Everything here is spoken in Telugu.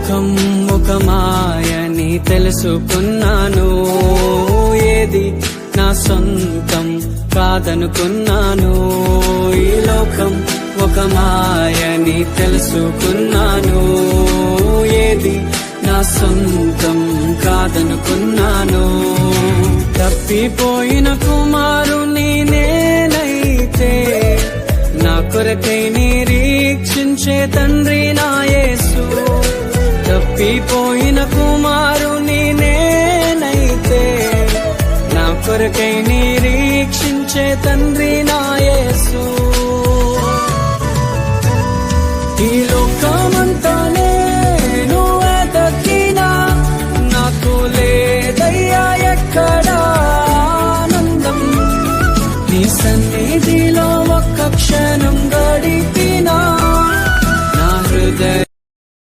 లోకం ఒక మాయని తెలుసుకున్నాను, ఏది నా సొంతం కాదనుకున్నాను. ఈ లోకం ఒక మాయని తెలుసుకున్నాను, ఏది నా సొంతం కాదనుకున్నాను. తప్పిపోయిన కుమారుని నేనైతే, నా కొరకై నిరీక్షించే తండ్రి నా యేసు. తప్పిపోయిన కుమారుని నేనైతే, నా కొరకై నిరీక్షించే తండ్రి నా యేసు. ఈ